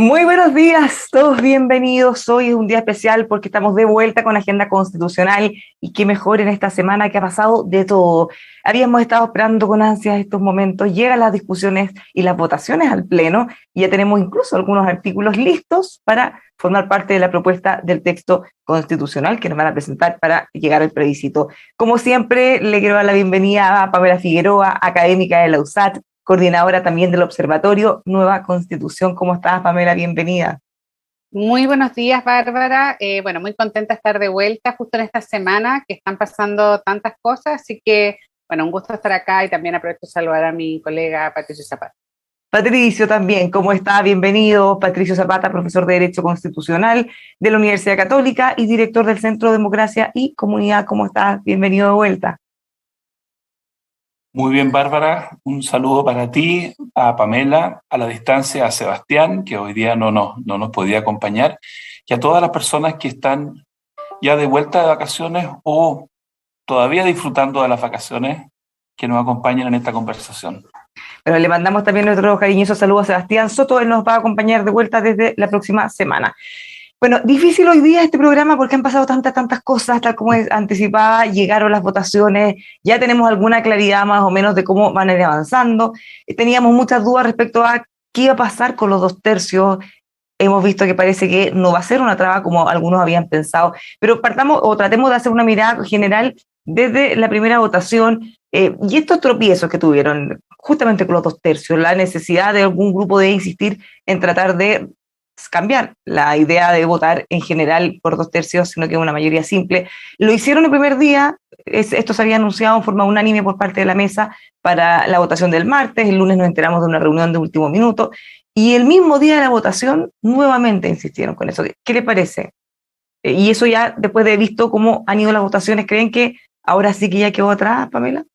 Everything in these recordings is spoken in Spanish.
Muy buenos días, todos bienvenidos. Hoy es un día especial porque estamos de vuelta con agenda constitucional y qué mejor en esta semana que ha pasado de todo. Habíamos estado esperando con ansias estos momentos, llegan las discusiones y las votaciones al Pleno y ya tenemos incluso algunos artículos listos para formar parte de la propuesta del texto constitucional que nos van a presentar para llegar al plebiscito. Como siempre, le quiero dar la bienvenida a Pamela Figueroa, académica de la USAT, coordinadora también del Observatorio Nueva Constitución. ¿Cómo estás, Pamela? Bienvenida. Muy buenos días, Bárbara. Bueno, muy contenta de estar de vuelta justo en esta semana que están pasando tantas cosas, así que, bueno, un gusto estar acá y también aprovecho de saludar a mi colega Patricio Zapata. Patricio también, ¿cómo está? Bienvenido. Patricio Zapata, profesor de Derecho Constitucional de la Universidad Católica y director del Centro Democracia y Comunidad. ¿Cómo estás? Bienvenido de vuelta. Muy bien, Bárbara. Un saludo para ti, a Pamela, a la distancia, a Sebastián, que hoy día no nos podía acompañar, y a todas las personas que están ya de vuelta de vacaciones o todavía disfrutando de las vacaciones que nos acompañan en esta conversación. Pero le mandamos también nuestro cariñoso saludo a Sebastián Soto. Él nos va a acompañar de vuelta desde la próxima semana. Bueno, difícil hoy día este programa porque han pasado tantas cosas, tal como anticipaba, llegaron las votaciones, ya tenemos alguna claridad más o menos de cómo van a ir avanzando. Teníamos muchas dudas respecto a qué iba a pasar con los 2/3. Hemos visto que parece que no va a ser una traba como algunos habían pensado, pero partamos o tratemos de hacer una mirada general desde la primera votación y estos tropiezos que tuvieron justamente con los 2/3, la necesidad de algún grupo de insistir en tratar de cambiar la idea de votar en general por 2/3, sino que una mayoría simple. Lo hicieron el primer día, esto se había anunciado en forma unánime por parte de la mesa para la votación del martes, el lunes nos enteramos de una reunión de último minuto, y el mismo día de la votación nuevamente insistieron con eso. ¿Qué le parece? Y eso ya después de visto cómo han ido las votaciones, ¿creen que ahora sí que ya quedó atrás, Pamela?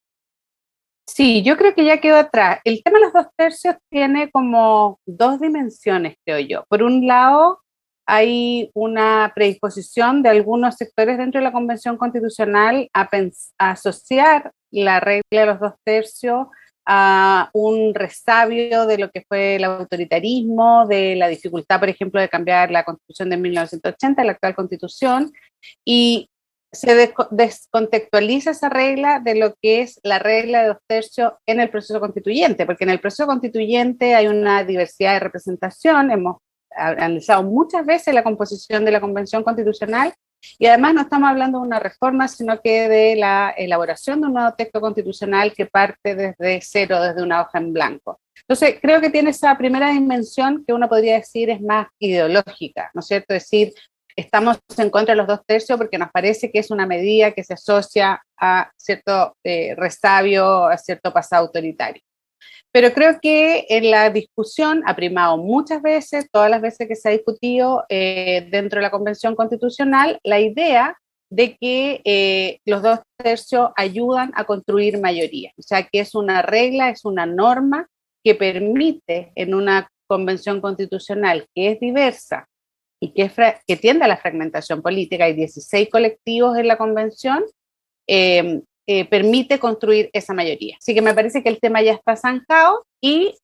Sí, yo creo que ya quedó atrás. El tema de los 2/3 tiene como dos dimensiones, creo yo. Por un lado, hay una predisposición de algunos sectores dentro de la Convención Constitucional a asociar la regla de los 2/3 a un resabio de lo que fue el autoritarismo, de la dificultad, por ejemplo, de cambiar la Constitución de 1980, la actual Constitución, y se descontextualiza esa regla de lo que es la regla de 2/3 en el proceso constituyente, porque en el proceso constituyente hay una diversidad de representación, hemos analizado muchas veces la composición de la Convención Constitucional y además no estamos hablando de una reforma, sino que de la elaboración de un nuevo texto constitucional que parte desde cero, desde una hoja en blanco. Entonces, creo que tiene esa primera dimensión que uno podría decir es más ideológica, ¿no es cierto? Es decir, estamos en contra de los 2/3 porque nos parece que es una medida que se asocia a cierto resabio, a cierto pasado autoritario. Pero creo que en la discusión ha primado muchas veces, todas las veces que se ha discutido dentro de la Convención Constitucional, la idea de que los 2/3 ayudan a construir mayoría. O sea, que es una regla, es una norma que permite en una Convención Constitucional que es diversa, y que tiende a la fragmentación política, hay 16 colectivos en la convención, permite construir esa mayoría. Así que me parece que el tema ya está zanjado y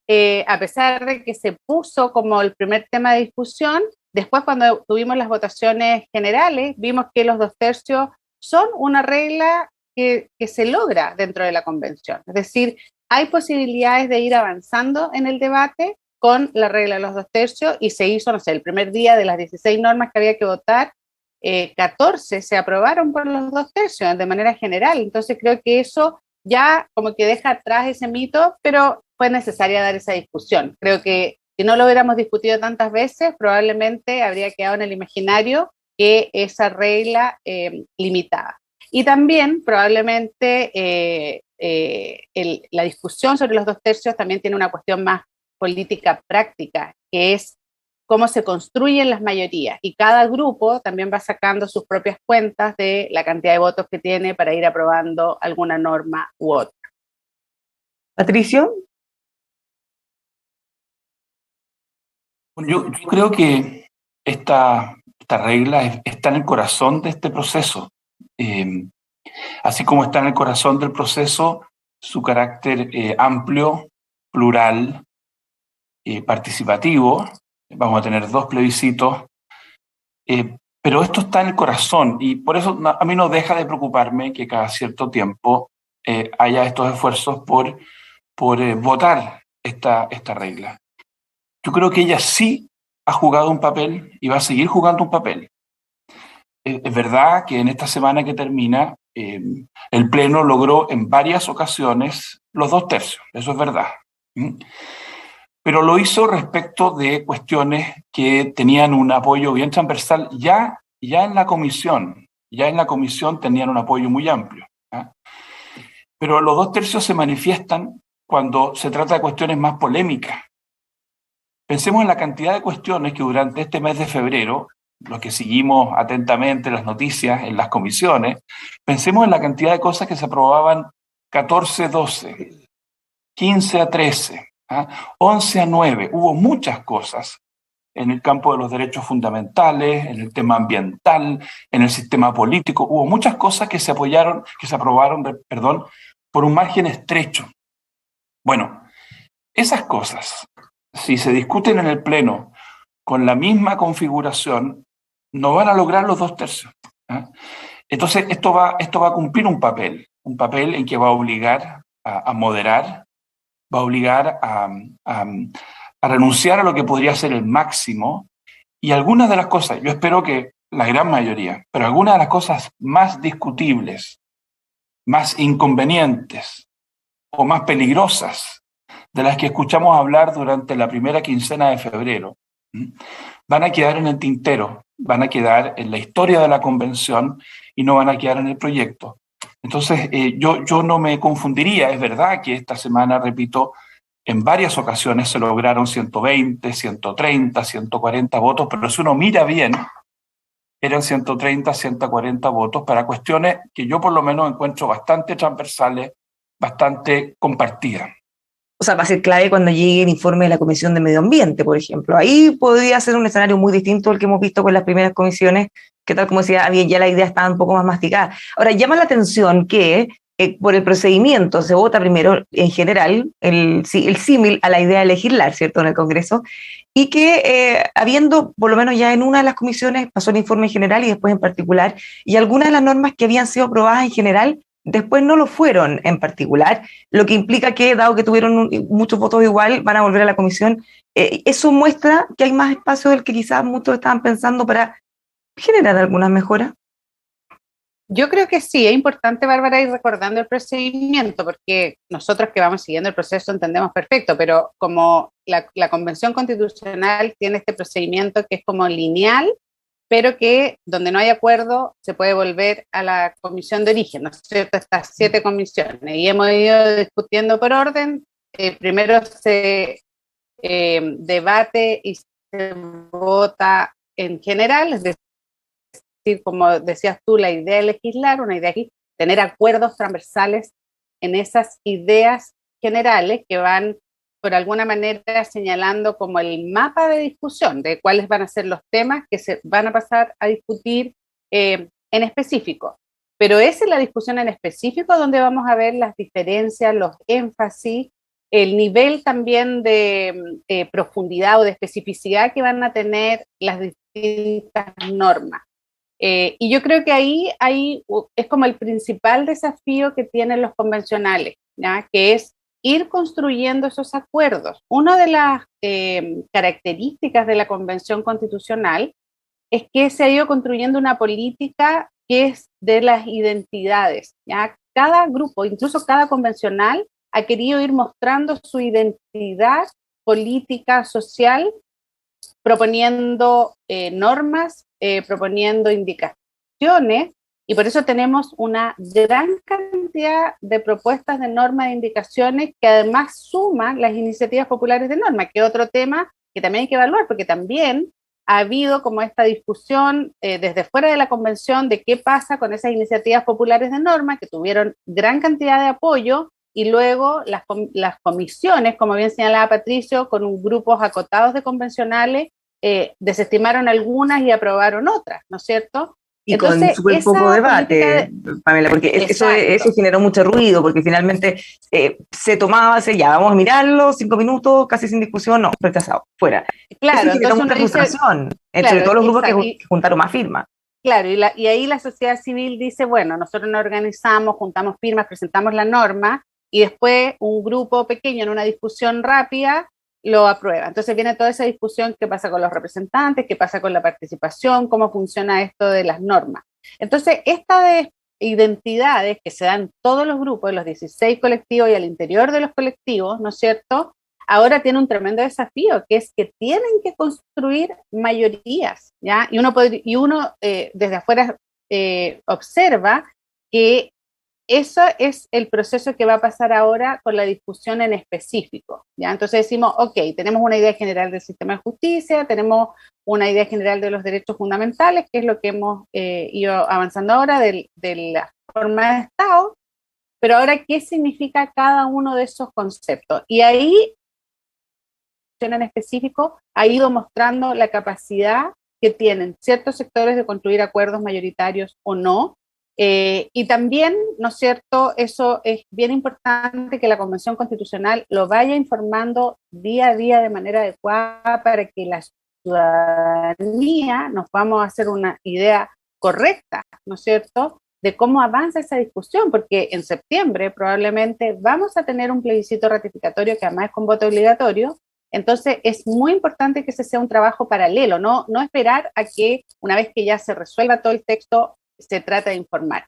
a pesar de que se puso como el primer tema de discusión, después cuando tuvimos las votaciones generales, vimos que los 2/3 son una regla que se logra dentro de la convención. Es decir, hay posibilidades de ir avanzando en el debate con la regla de los 2/3 y se hizo, no sé, el primer día de las 16 normas que había que votar, 14 se aprobaron por los 2/3 de manera general. Entonces creo que eso ya como que deja atrás ese mito, pero fue necesaria dar esa discusión. Creo que si no lo hubiéramos discutido tantas veces, probablemente habría quedado en el imaginario que esa regla limitaba. Y también probablemente la discusión sobre los 2/3 también tiene una cuestión más política práctica, que es cómo se construyen las mayorías. Y cada grupo también va sacando sus propias cuentas de la cantidad de votos que tiene para ir aprobando alguna norma u otra. Patricio. Yo creo que esta regla está en el corazón de este proceso. Así como está en el corazón del proceso su carácter amplio, plural, participativo, vamos a tener 2 plebiscitos, pero esto está en el corazón y por eso a mí no deja de preocuparme que cada cierto tiempo haya estos esfuerzos por votar esta regla. Yo creo que ella sí ha jugado un papel y va a seguir jugando un papel. Es verdad que en esta semana que termina, el Pleno logró en varias ocasiones los 2/3, eso es verdad. Pero lo hizo respecto de cuestiones que tenían un apoyo bien transversal ya en la comisión. Ya en la comisión tenían un apoyo muy amplio. Pero los 2/3 se manifiestan cuando se trata de cuestiones más polémicas. Pensemos en la cantidad de cuestiones que durante este mes de febrero, los que seguimos atentamente las noticias en las comisiones, pensemos en la cantidad de cosas que se aprobaban 14-12, 15-13, 11-9. Hubo muchas cosas en el campo de los derechos fundamentales, en el tema ambiental, en el sistema político. Hubo muchas cosas que se aprobaron, por un margen estrecho. Bueno, esas cosas, si se discuten en el Pleno con la misma configuración, no van a lograr los 2/3. Entonces, esto va a cumplir un papel en que va a obligar a moderar, va a obligar a renunciar a lo que podría ser el máximo, y algunas de las cosas, yo espero que la gran mayoría, pero algunas de las cosas más discutibles, más inconvenientes o más peligrosas de las que escuchamos hablar durante la primera quincena de febrero, van a quedar en el tintero, van a quedar en la historia de la convención y no van a quedar en el proyecto. Entonces, yo no me confundiría. Es verdad que esta semana, repito, en varias ocasiones se lograron 120, 130, 140 votos, pero si uno mira bien, eran 130, 140 votos para cuestiones que yo por lo menos encuentro bastante transversales, bastante compartidas. O sea, va a ser clave cuando llegue el informe de la Comisión de Medio Ambiente, por ejemplo. Ahí podría ser un escenario muy distinto al que hemos visto con las primeras comisiones, que tal como decía, ya la idea estaba un poco más masticada. Ahora, llama la atención que por el procedimiento se vota primero en general el símil a la idea de legislar, ¿cierto?, en el Congreso, y que habiendo, por lo menos ya en una de las comisiones, pasó el informe en general y después en particular, y algunas de las normas que habían sido aprobadas en general después no lo fueron en particular, lo que implica que, dado que tuvieron muchos votos igual, van a volver a la comisión. Eso muestra que hay más espacio del que quizás muchos estaban pensando para generar algunas mejoras. Yo creo que sí, es importante, Bárbara, ir recordando el procedimiento, porque nosotros que vamos siguiendo el proceso entendemos perfecto, pero como la Convención Constitucional tiene este procedimiento que es como lineal, pero que donde no hay acuerdo se puede volver a la comisión de origen, ¿no es cierto? Estas 7 comisiones, y hemos ido discutiendo por orden. Primero se debate y se vota en general, es decir, como decías tú, la idea de legislar, una idea aquí, tener acuerdos transversales en esas ideas generales que van por alguna manera señalando como el mapa de discusión de cuáles van a ser los temas que se van a pasar a discutir en específico. Pero es en la discusión en específico donde vamos a ver las diferencias, los énfasis, el nivel también de profundidad o de especificidad que van a tener las distintas normas. Y yo creo que ahí es como el principal desafío que tienen los convencionales, ¿ya? Que es ir construyendo esos acuerdos. Una de las características de la Convención Constitucional es que se ha ido construyendo una política que es de las identidades, ¿ya? Cada grupo, incluso cada convencional, ha querido ir mostrando su identidad política, social, proponiendo normas, proponiendo indicaciones, y por eso tenemos una gran cantidad de propuestas de normas e indicaciones que además suman las iniciativas populares de norma, que es otro tema que también hay que evaluar, porque también ha habido como esta discusión desde fuera de la convención de qué pasa con esas iniciativas populares de norma que tuvieron gran cantidad de apoyo, y luego las comisiones, como bien señalaba Patricio, con un grupos acotados de convencionales, desestimaron algunas y aprobaron otras, ¿no es cierto? Y con Entonces, súper poco debate, Pamela, porque eso generó mucho ruido, porque finalmente se tomaba, ya, vamos a mirarlo, 5 minutos, casi sin discusión, no, rechazado, fuera. Claro, Eso generó entonces mucha uno dice, frustración, claro, sobre todo los grupos exacto. que juntaron más firmas. Claro, y ahí la sociedad civil dice, bueno, nosotros nos organizamos, juntamos firmas, presentamos la norma, y después un grupo pequeño en una discusión rápida lo aprueba. Entonces viene toda esa discusión, qué pasa con los representantes, qué pasa con la participación, cómo funciona esto de las normas. Entonces, esta de identidades que se dan en todos los grupos, los 16 colectivos y al interior de los colectivos, ¿no es cierto? Ahora tiene un tremendo desafío, que es que tienen que construir mayorías, ¿ya? Y uno desde afuera observa que eso es el proceso que va a pasar ahora con la discusión en específico, ¿ya? Entonces decimos, ok, tenemos una idea general del sistema de justicia, tenemos una idea general de los derechos fundamentales, que es lo que hemos ido avanzando ahora de la forma de Estado, pero ahora, ¿qué significa cada uno de esos conceptos? Y ahí en específico ha ido mostrando la capacidad que tienen ciertos sectores de construir acuerdos mayoritarios o no. Y también, ¿no es cierto?, eso es bien importante que la Convención Constitucional lo vaya informando día a día de manera adecuada para que la ciudadanía nos vamos a hacer una idea correcta, ¿no es cierto?, de cómo avanza esa discusión, porque en septiembre probablemente vamos a tener un plebiscito ratificatorio que además es con voto obligatorio. Entonces es muy importante que ese sea un trabajo paralelo, no esperar a que una vez que ya se resuelva todo el texto se trate de informar.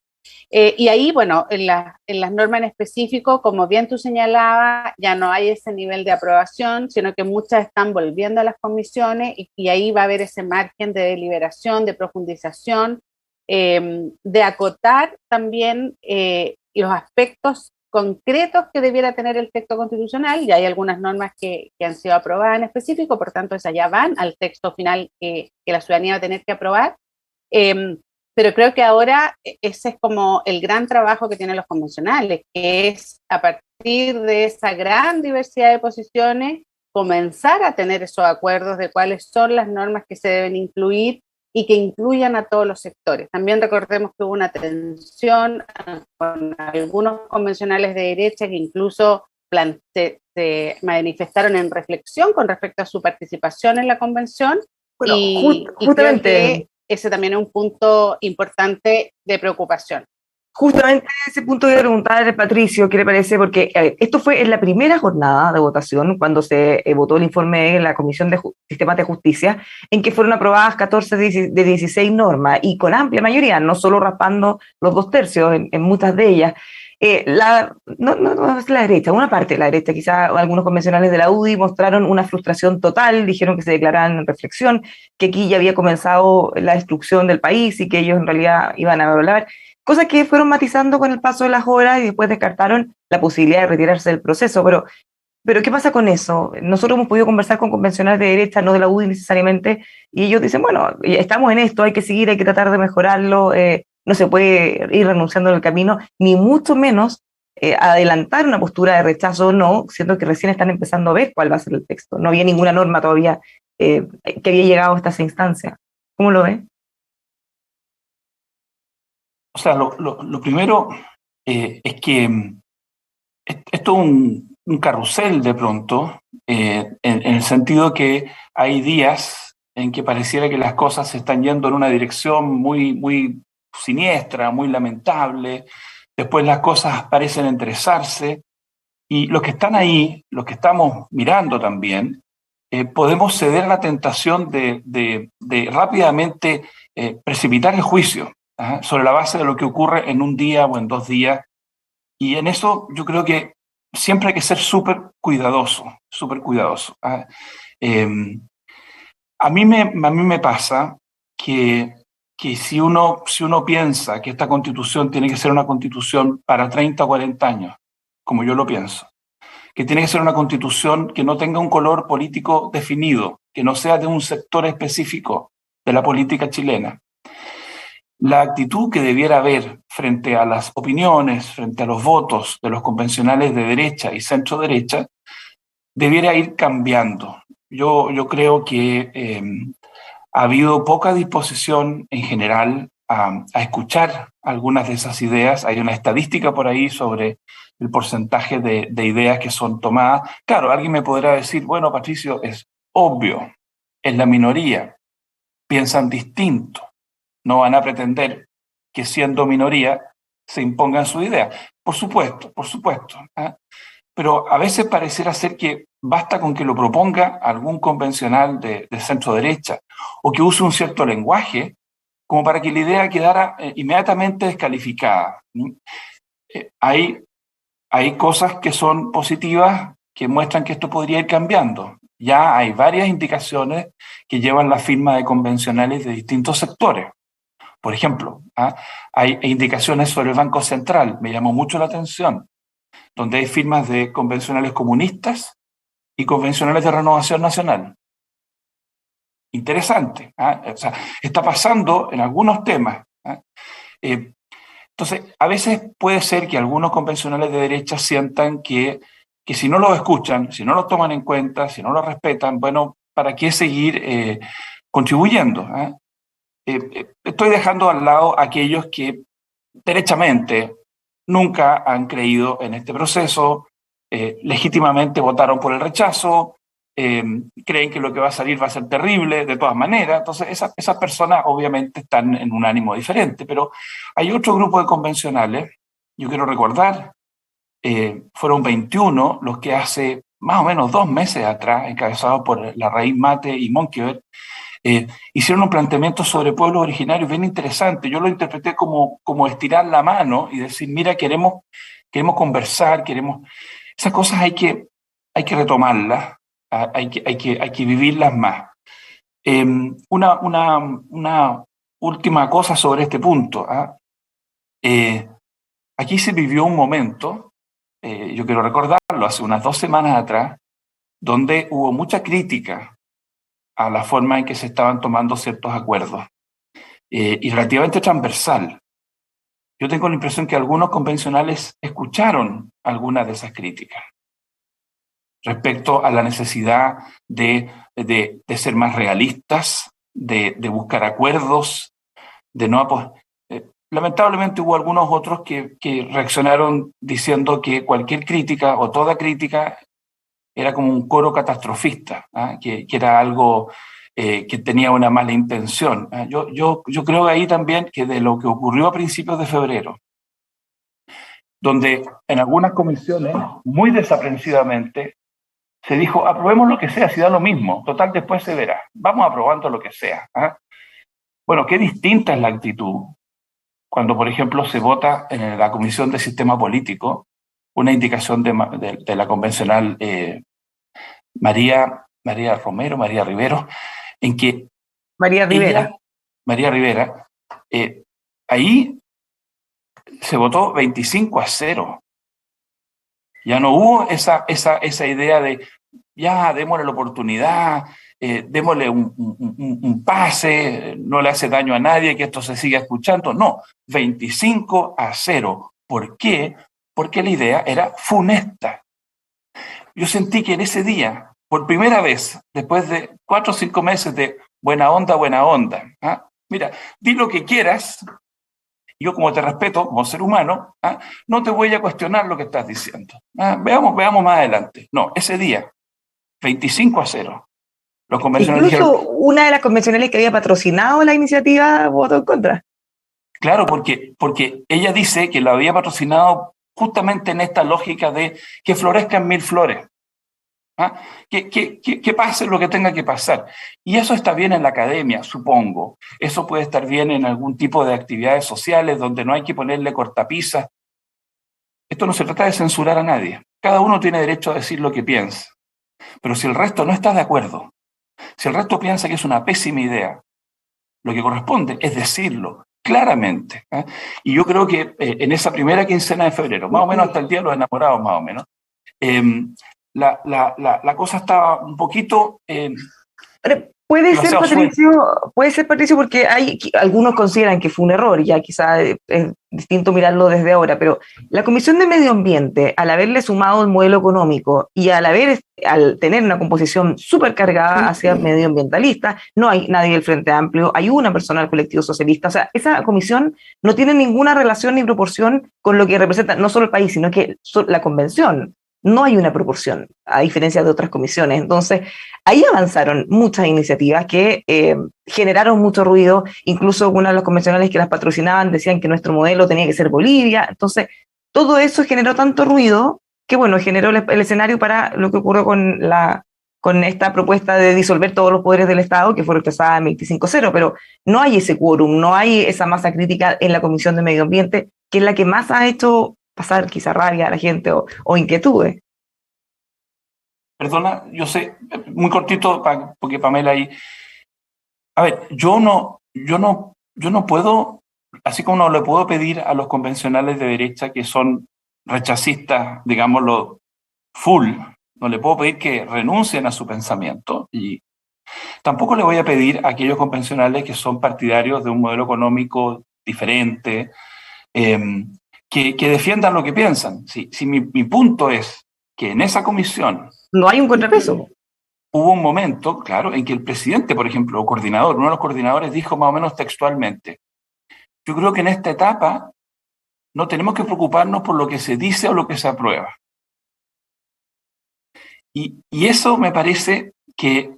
Y ahí, bueno, en las normas en específico, como bien tú señalabas, ya no hay ese nivel de aprobación, sino que muchas están volviendo a las comisiones y ahí va a haber ese margen de deliberación, de profundización, de acotar también los aspectos concretos que debiera tener el texto constitucional, y hay algunas normas que han sido aprobadas en específico, por tanto esas ya van al texto final que la ciudadanía va a tener que aprobar, pero creo que ahora ese es como el gran trabajo que tienen los convencionales, que es a partir de esa gran diversidad de posiciones, comenzar a tener esos acuerdos de cuáles son las normas que se deben incluir y que incluyan a todos los sectores. También recordemos que hubo una tensión con algunos convencionales de derecha que incluso se manifestaron en reflexión con respecto a su participación en la convención. Bueno, y creo que ese también es un punto importante de preocupación. Justamente ese punto voy a preguntar a Patricio, ¿qué le parece? Porque esto fue en la primera jornada de votación, cuando se votó el informe de la Comisión de Sistemas de Justicia, en que fueron aprobadas 14 de 16 normas, y con amplia mayoría, no solo raspando los 2/3 en muchas de ellas. No es la derecha, una parte de la derecha, quizá algunos convencionales de la UDI mostraron una frustración total, dijeron que se declararan en reflexión, que aquí ya había comenzado la destrucción del país y que ellos en realidad iban a hablar, cosas que fueron matizando con el paso de las horas y después descartaron la posibilidad de retirarse del proceso. Pero ¿qué pasa con eso? Nosotros hemos podido conversar con convencionales de derecha, no de la UDI necesariamente, y ellos dicen, bueno, estamos en esto, hay que seguir, hay que tratar de mejorarlo, no se puede ir renunciando en el camino, ni mucho menos adelantar una postura de rechazo, no, siendo que recién están empezando a ver cuál va a ser el texto. No había ninguna norma todavía que había llegado hasta esa instancia. ¿Cómo lo ves? O sea, lo primero es que esto es un carrusel de pronto, en el sentido que hay días en que pareciera que las cosas se están yendo en una dirección muy, muy siniestra, muy lamentable, después las cosas parecen enderezarse, y los que están ahí, los que estamos mirando también, podemos ceder a la tentación de rápidamente precipitar el juicio sobre la base de lo que ocurre en un día o en 2 días. Y en eso yo creo que siempre hay que ser súper cuidadoso, súper cuidadoso. A mí me pasa que si uno piensa que esta constitución tiene que ser una constitución para 30 o 40 años, como yo lo pienso, que tiene que ser una constitución que no tenga un color político definido, que no sea de un sector específico de la política chilena, la actitud que debiera haber frente a las opiniones, frente a los votos de los convencionales de derecha y centro derecha, debiera ir cambiando. Yo creo que ha habido poca disposición en general a escuchar algunas de esas ideas. Hay una estadística por ahí sobre el porcentaje de ideas que son tomadas. Claro, alguien me podrá decir, bueno, Patricio, es obvio, es la minoría, piensan distinto, no van a pretender que siendo minoría se impongan su idea. Por supuesto, ¿eh? Pero a veces pareciera ser que basta con que lo proponga algún convencional de centro derecha o que use un cierto lenguaje como para que la idea quedara inmediatamente descalificada. Hay cosas que son positivas que muestran que esto podría ir cambiando. Ya hay varias indicaciones que llevan la firma de convencionales de distintos sectores. Por ejemplo, hay indicaciones sobre el Banco Central, me llamó mucho la atención, donde hay firmas de convencionales comunistas y convencionales de Renovación Nacional. Interesante. O sea, está pasando en algunos temas. Entonces, a veces puede ser que algunos convencionales de derecha sientan que si no los escuchan, si no los toman en cuenta, si no los respetan, bueno, ¿para qué seguir contribuyendo? Estoy dejando al lado a aquellos que derechamente nunca han creído en este proceso, legítimamente votaron por el rechazo, creen que lo que va a salir va a ser terrible de todas maneras. Entonces esas personas obviamente están en un ánimo diferente, pero hay otro grupo de convencionales, yo quiero recordar, fueron 21 los que hace más o menos 2 meses atrás, encabezados por Larraín Mate y Monkeberg, hicieron un planteamiento sobre pueblos originarios bien interesante. Yo lo interpreté como estirar la mano y decir, mira, queremos conversar, esas cosas hay que retomarlas, hay que vivirlas más. Una última cosa sobre este punto. Aquí se vivió un momento, yo quiero recordarlo, hace unas 2 semanas atrás, donde hubo mucha crítica a la forma en que se estaban tomando ciertos acuerdos, y relativamente transversal. Yo tengo la impresión que algunos convencionales escucharon algunas de esas críticas respecto a la necesidad de ser más realistas, de buscar acuerdos, de no... lamentablemente hubo algunos otros que reaccionaron diciendo que cualquier crítica o toda crítica era como un coro catastrofista, que era algo que tenía una mala intención. Yo creo ahí también que de lo que ocurrió a principios de febrero, donde en algunas comisiones, muy desaprensivamente, se dijo, aprobemos lo que sea, si da lo mismo, total después se verá, vamos aprobando lo que sea. Bueno, qué distinta es la actitud cuando, por ejemplo, se vota en la Comisión de Sistema Político una indicación de la convencional María Rivero, en que María Rivera. María Rivera, ahí se votó 25-0. Ya no hubo esa idea de, ya, démosle la oportunidad, démosle un pase, no le hace daño a nadie, que esto se siga escuchando. No, 25-0. ¿Por qué? Porque la idea era funesta. Yo sentí que en ese día, por primera vez, después de 4 o 5 meses de buena onda, mira, di lo que quieras, yo como te respeto como ser humano, no te voy a cuestionar lo que estás diciendo. Veamos más adelante. No, ese día, 25-0. Los convencionales Incluso dijeron, una de las convencionales que había patrocinado la iniciativa votó en contra. Claro, porque ella dice que lo había patrocinado justamente en esta lógica de que florezcan 1000 flores. Que pase lo que tenga que pasar. Y eso está bien en la academia, supongo. Eso puede estar bien en algún tipo de actividades sociales donde no hay que ponerle cortapisas. Esto no se trata de censurar a nadie. Cada uno tiene derecho a decir lo que piensa. Pero si el resto no está de acuerdo, si el resto piensa que es una pésima idea, lo que corresponde es decirlo claramente. Y yo creo que en esa primera quincena de febrero, más o menos hasta el Día de los Enamorados, más o menos, la cosa estaba un poquito Puede ser, Patricio, porque algunos consideran que fue un error, ya quizá es distinto mirarlo desde ahora, pero la Comisión de Medio Ambiente, al haberle sumado el modelo económico y al tener una composición súper cargada hacia medioambientalista, no hay nadie del Frente Amplio, hay una persona del colectivo socialista, o sea, esa comisión no tiene ninguna relación ni proporción con lo que representa no solo el país, sino que la convención. No hay una proporción, a diferencia de otras comisiones. Entonces, ahí avanzaron muchas iniciativas que generaron mucho ruido, incluso algunos de los convencionales que las patrocinaban decían que nuestro modelo tenía que ser Bolivia. Entonces, todo eso generó tanto ruido que, bueno, generó el escenario para lo que ocurrió con esta propuesta de disolver todos los poderes del Estado, que fue rechazada en 25-0, pero no hay ese quórum, no hay esa masa crítica en la Comisión de Medio Ambiente, que es la que más ha hecho pasar quizá rabia a la gente o inquietudes. Perdona, yo sé, muy cortito, porque Pamela ahí. A ver, yo no puedo, así como no le puedo pedir a los convencionales de derecha que son rechacistas, digámoslo, full, no le puedo pedir que renuncien a su pensamiento. Y tampoco le voy a pedir a aquellos convencionales que son partidarios de un modelo económico diferente, que defiendan lo que piensan. Si mi punto es que en esa comisión no hay un contrapeso. Hubo un momento, claro, en que el presidente, por ejemplo, o coordinador, uno de los coordinadores dijo más o menos textualmente: yo creo que en esta etapa no tenemos que preocuparnos por lo que se dice o lo que se aprueba. Y eso me parece que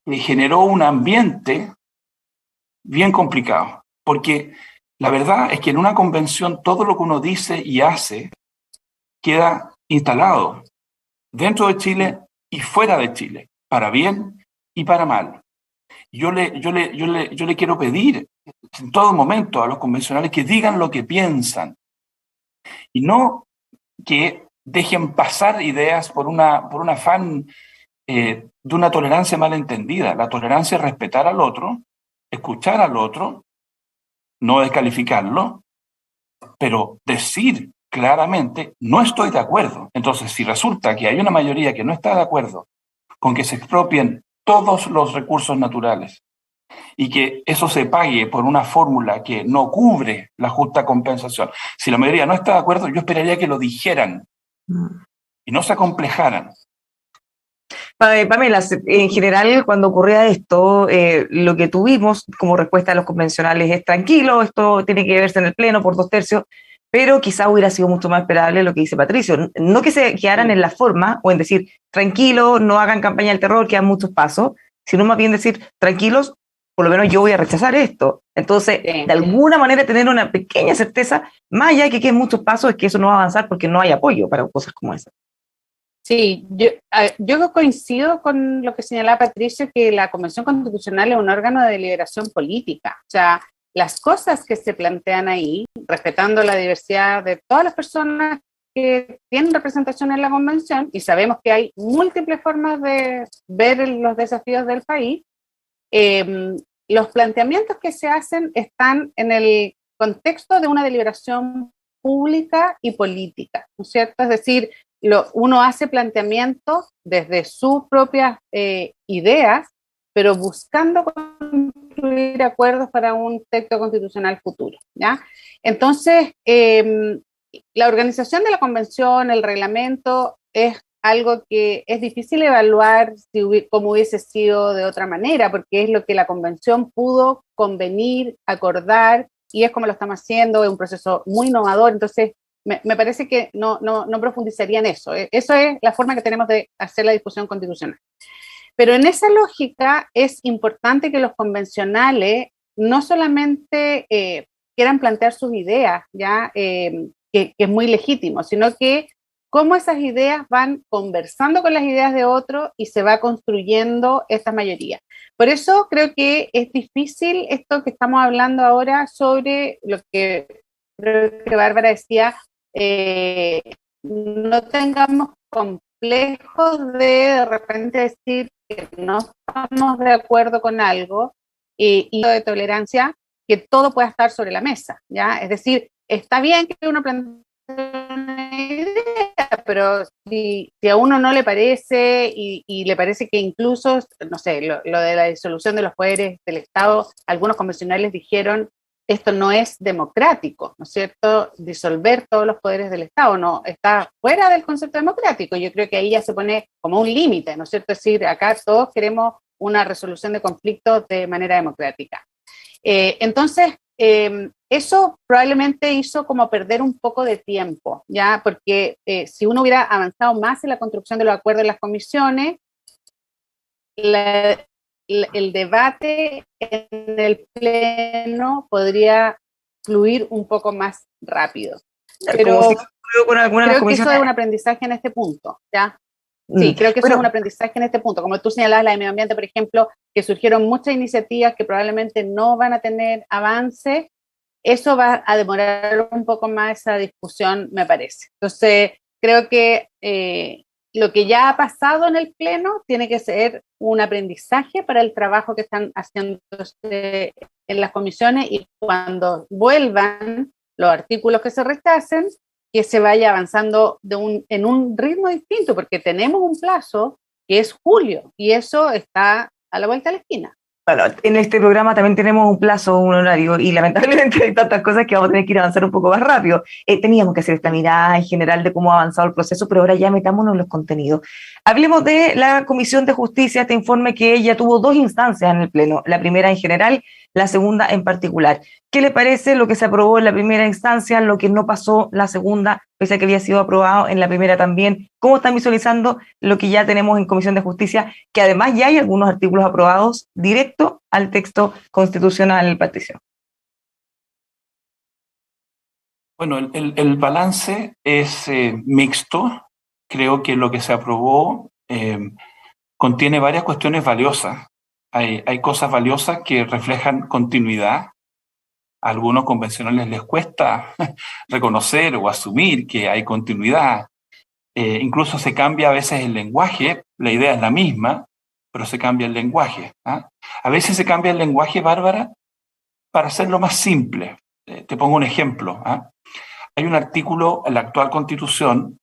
generó un ambiente bien complicado, porque la verdad es que en una convención todo lo que uno dice y hace queda instalado dentro de Chile y fuera de Chile, para bien y para mal. Yo le quiero pedir en todo momento a los convencionales que digan lo que piensan y no que dejen pasar ideas por un afán de una tolerancia malentendida. La tolerancia es respetar al otro, escuchar al otro, no descalificarlo, pero decir claramente: no estoy de acuerdo. Entonces, si resulta que hay una mayoría que no está de acuerdo con que se expropien todos los recursos naturales y que eso se pague por una fórmula que no cubre la justa compensación, si la mayoría no está de acuerdo, yo esperaría que lo dijeran y no se acomplejaran. Pamela, en general, cuando ocurría esto, lo que tuvimos como respuesta a los convencionales es: tranquilo, esto tiene que verse en el Pleno por 2/3, pero quizá hubiera sido mucho más esperable lo que dice Patricio. No que se quedaran en la forma o en decir: tranquilo, no hagan campaña del terror, quedan muchos pasos, sino más bien decir: tranquilos, por lo menos yo voy a rechazar esto. Entonces, de alguna manera, tener una pequeña certeza, más allá de que queden muchos pasos, es que eso no va a avanzar porque no hay apoyo para cosas como esa. Sí, yo coincido con lo que señalaba Patricio, que la Convención Constitucional es un órgano de deliberación política. O sea, las cosas que se plantean ahí, respetando la diversidad de todas las personas que tienen representación en la Convención, y sabemos que hay múltiples formas de ver los desafíos del país, los planteamientos que se hacen están en el contexto de una deliberación pública y política, ¿no es cierto? Es decir, uno hace planteamientos desde sus propias ideas, pero buscando construir acuerdos para un texto constitucional futuro, ¿ya? Entonces, la organización de la convención, el reglamento, es algo que es difícil evaluar cómo hubiese sido de otra manera, porque es lo que la convención pudo convenir, acordar, y es como lo estamos haciendo, es un proceso muy innovador. Entonces me parece que no profundizaría en eso. Eso es la forma que tenemos de hacer la discusión constitucional. Pero en esa lógica es importante que los convencionales no solamente quieran plantear sus ideas, ¿ya? Que es muy legítimo, sino que cómo esas ideas van conversando con las ideas de otros y se va construyendo esta mayoría. Por eso creo que es difícil esto que estamos hablando ahora sobre lo que creo que Bárbara decía, no tengamos complejos de repente decir que no estamos de acuerdo con algo y de tolerancia, que todo pueda estar sobre la mesa, ¿ya? Es decir, está bien que uno plantee una idea, pero si a uno no le parece y le parece que incluso, no sé, lo de la disolución de los poderes del Estado, algunos convencionales dijeron, esto no es democrático, ¿no es cierto? Disolver todos los poderes del Estado, no, está fuera del concepto democrático. Yo creo que ahí ya se pone como un límite, ¿no es cierto? Es decir, acá todos queremos una resolución de conflictos de manera democrática. Entonces, eso probablemente hizo como perder un poco de tiempo, ¿ya? Porque si uno hubiera avanzado más en la construcción de los acuerdos en las comisiones, el debate en el Pleno podría fluir un poco más rápido. Pero como si ocurrió con alguna de las creo que eso comisiones. es un aprendizaje en este punto, ¿ya? Sí, creo que eso es un aprendizaje en este punto. Como tú señalabas, la de medio ambiente, por ejemplo, que surgieron muchas iniciativas que probablemente no van a tener avance, eso va a demorar un poco más esa discusión, me parece. Entonces, creo que lo que ya ha pasado en el Pleno tiene que ser un aprendizaje para el trabajo que están haciendo en las comisiones, y cuando vuelvan los artículos que se rechacen, que se vaya avanzando en un ritmo distinto, porque tenemos un plazo que es julio, y eso está a la vuelta de la esquina. Bueno, en este programa también tenemos un plazo, un horario, y lamentablemente hay tantas cosas que vamos a tener que ir a avanzar un poco más rápido. Teníamos que hacer esta mirada en general de cómo ha avanzado el proceso, pero ahora ya metámonos en los contenidos. Hablemos de la Comisión de Justicia, este informe que ya tuvo 2 instancias en el Pleno, la primera en general, la segunda en particular. ¿Qué le parece lo que se aprobó en la primera instancia, lo que no pasó la segunda, pese a que había sido aprobado en la primera también? ¿Cómo están visualizando lo que ya tenemos en Comisión de Justicia, que además ya hay algunos artículos aprobados directo al texto constitucional, Patricio? Bueno, el balance es mixto. Creo que lo que se aprobó contiene varias cuestiones valiosas. Hay cosas valiosas que reflejan continuidad. A algunos convencionales les cuesta reconocer o asumir que hay continuidad. Incluso se cambia a veces el lenguaje, la idea es la misma, pero se cambia el lenguaje. ¿Ah? A veces se cambia el lenguaje, Bárbara, para hacerlo más simple. Te pongo un ejemplo. ¿Ah? Hay un artículo en la actual Constitución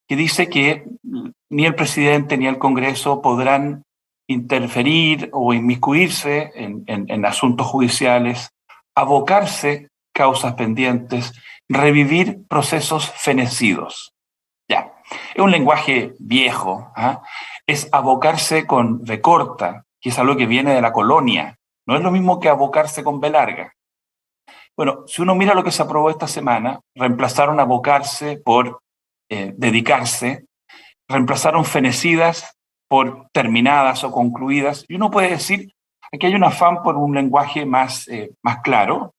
que dice que ni el presidente ni el Congreso podrán interferir o inmiscuirse en asuntos judiciales, abocarse causas pendientes, revivir procesos fenecidos. Ya, es un lenguaje viejo, ¿ah? Es abocarse con V corta, que es algo que viene de la colonia. No es lo mismo que abocarse con B larga. Bueno, si uno mira lo que se aprobó esta semana, reemplazaron abocarse por dedicarse, reemplazaron fenecidas por terminadas o concluidas, y uno puede decir, aquí hay un afán por un lenguaje más claro,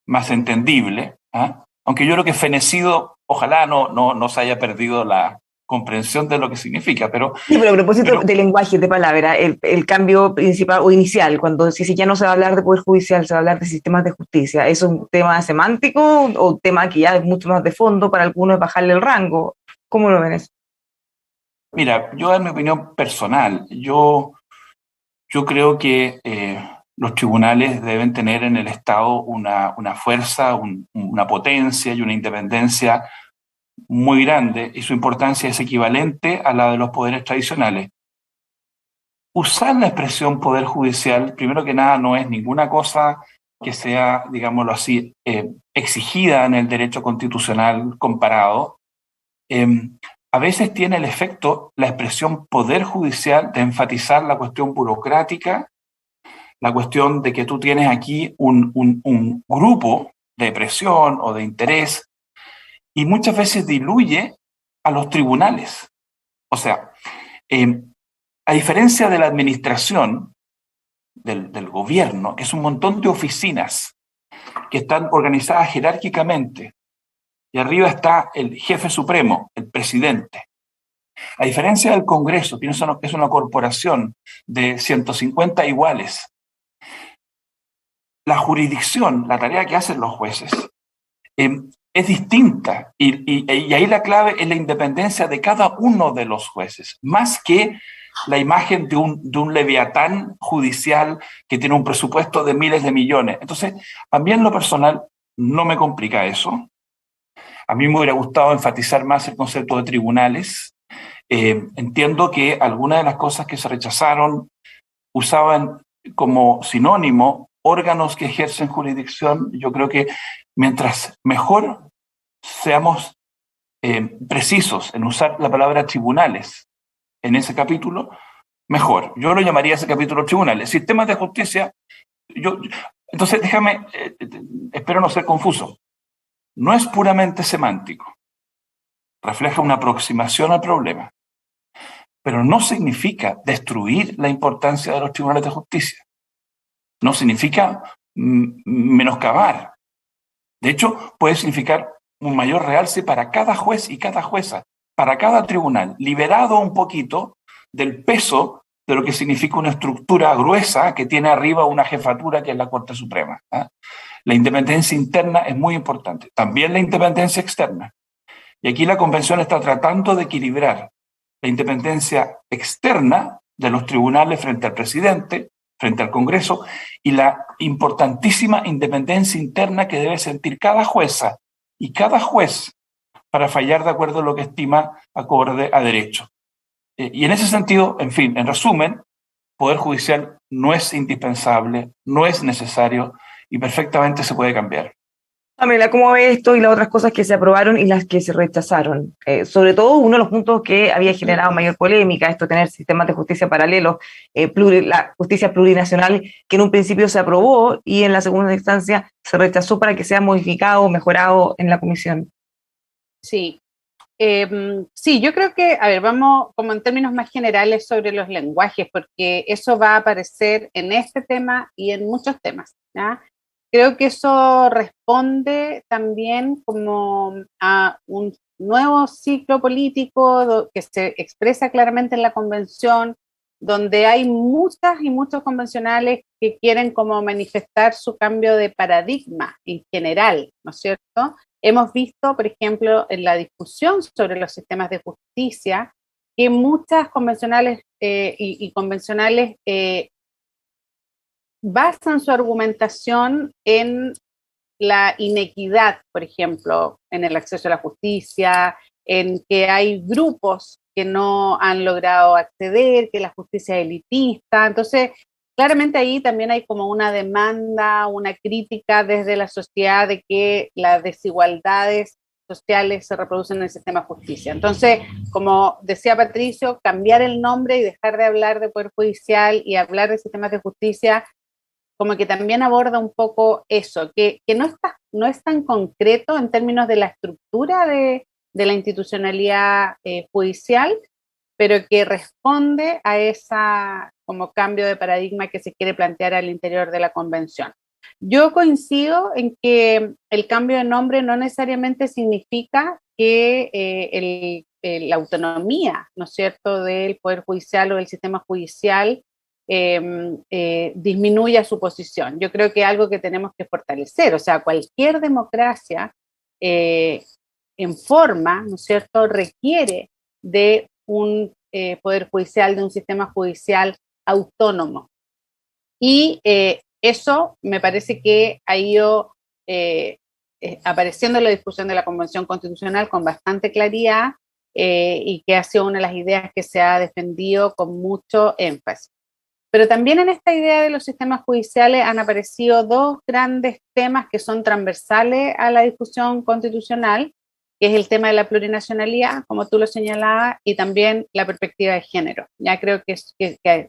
más entendible, ¿ah? Aunque yo creo que fenecido, ojalá no se haya perdido la comprensión de lo que significa, pero... Sí, pero a propósito de lenguaje, de palabra, el cambio principal o inicial, cuando si ya no se va a hablar de poder judicial, se va a hablar de sistemas de justicia, ¿eso es un tema semántico o un tema que ya es mucho más de fondo para algunos, bajarle el rango? ¿Cómo lo ven eso? Mira, yo en mi opinión personal, yo creo que los tribunales deben tener en el Estado una fuerza, una potencia y una independencia muy grande, y su importancia es equivalente a la de los poderes tradicionales. Usar la expresión poder judicial, primero que nada, no es ninguna cosa que sea, digámoslo así, exigida en el derecho constitucional comparado. A veces tiene el efecto, la expresión poder judicial, de enfatizar la cuestión burocrática, la cuestión de que tú tienes aquí un grupo de presión o de interés, y muchas veces diluye a los tribunales. O sea, a diferencia de la administración, del gobierno, que es un montón de oficinas que están organizadas jerárquicamente, y arriba está el jefe supremo, el presidente. A diferencia del Congreso, que es una corporación de 150 iguales, la jurisdicción, la tarea que hacen los jueces, es distinta, y ahí la clave es la independencia de cada uno de los jueces, más que la imagen de un leviatán judicial que tiene un presupuesto de miles de millones. Entonces, a mí en lo personal no me complica eso. A mí me hubiera gustado enfatizar más el concepto de tribunales. Entiendo que algunas de las cosas que se rechazaron usaban como sinónimo órganos que ejercen jurisdicción. Yo creo que mientras mejor seamos precisos en usar la palabra tribunales en ese capítulo, mejor. Yo lo llamaría ese capítulo tribunales. Sistemas de justicia, entonces déjame, espero no ser confuso. No es puramente semántico. Refleja una aproximación al problema, pero no significa destruir la importancia de los tribunales de justicia. No significa menoscabar. De hecho, puede significar un mayor realce para cada juez y cada jueza, para cada tribunal, liberado un poquito del peso de lo que significa una estructura gruesa que tiene arriba una jefatura que es la Corte Suprema. La independencia interna es muy importante, también la independencia externa. Y aquí la Convención está tratando de equilibrar la independencia externa de los tribunales frente al presidente, frente al Congreso, y la importantísima independencia interna que debe sentir cada jueza y cada juez para fallar de acuerdo a lo que estima acorde a derecho. Y en ese sentido, en fin, en resumen, Poder Judicial no es indispensable, no es necesario y perfectamente se puede cambiar. Pamela, ¿cómo ve esto y las otras cosas que se aprobaron y las que se rechazaron? Sobre todo, uno de los puntos que había generado mayor polémica, esto de tener sistemas de justicia paralelos, la justicia plurinacional, que en un principio se aprobó y en la segunda instancia se rechazó para que sea modificado o mejorado en la comisión. Sí. Sí, yo creo que, a ver, vamos como en términos más generales sobre los lenguajes, porque eso va a aparecer en este tema y en muchos temas, ¿ya? Creo que eso responde también como a un nuevo ciclo político que se expresa claramente en la convención, donde hay muchas y muchos convencionales que quieren como manifestar su cambio de paradigma en general, ¿no es cierto? Hemos visto, por ejemplo, en la discusión sobre los sistemas de justicia, que muchas convencionales y convencionales basan su argumentación en la inequidad, por ejemplo, en el acceso a la justicia, en que hay grupos que no han logrado acceder, que la justicia es elitista. Entonces, claramente ahí también hay como una demanda, una crítica desde la sociedad de que las desigualdades sociales se reproducen en el sistema de justicia. Entonces, como decía Patricio, cambiar el nombre y dejar de hablar de Poder Judicial y hablar de sistemas de justicia, como que también aborda un poco eso, que no es tan concreto en términos de la estructura de la institucionalidad judicial, pero que responde a esa como cambio de paradigma que se quiere plantear al interior de la convención. Yo coincido en que el cambio de nombre no necesariamente significa que la autonomía, ¿no es cierto?, del Poder Judicial o del sistema judicial disminuya su posición. Yo creo que es algo que tenemos que fortalecer, o sea, cualquier democracia en forma, ¿no es cierto?, requiere de un poder judicial, de un sistema judicial autónomo. Y eso me parece que ha ido apareciendo en la discusión de la Convención Constitucional con bastante claridad y que ha sido una de las ideas que se ha defendido con mucho énfasis. Pero también en esta idea de los sistemas judiciales han aparecido dos grandes temas que son transversales a la discusión constitucional, que es el tema de la plurinacionalidad, como tú lo señalabas, y también la perspectiva de género. Ya creo que